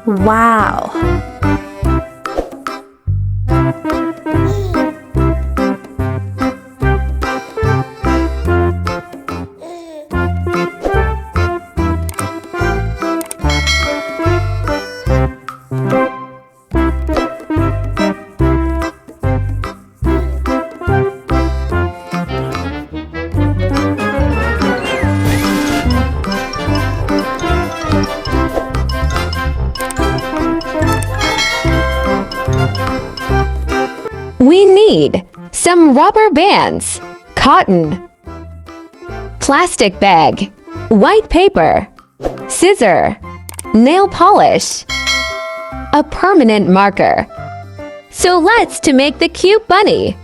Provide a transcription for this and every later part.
Wow! We need some rubber bands, cotton, plastic bag, white paper, scissor, nail polish, a permanent marker. So let's to make the cute bunny.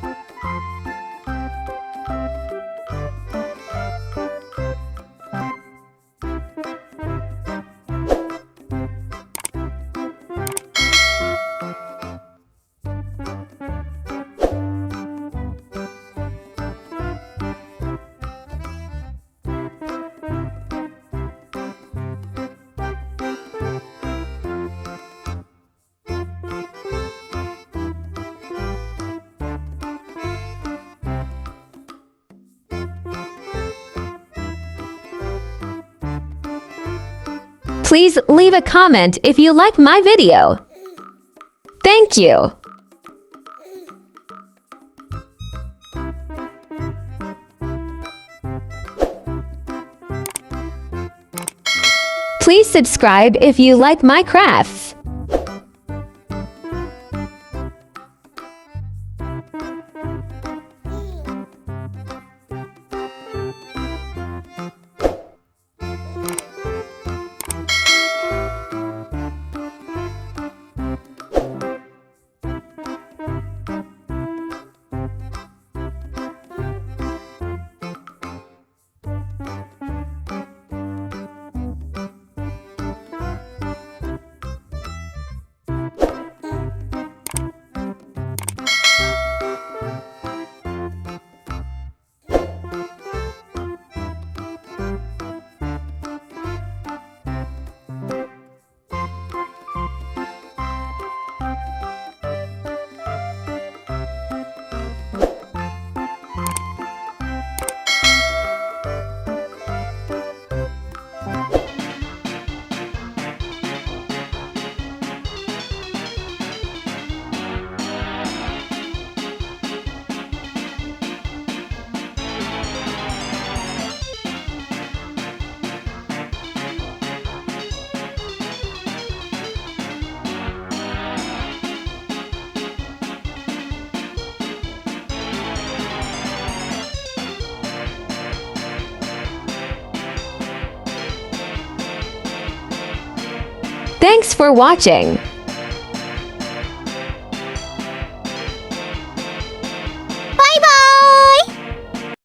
Please leave a comment if you like my video. Thank you. Please subscribe if you like my crafts. Thanks for watching.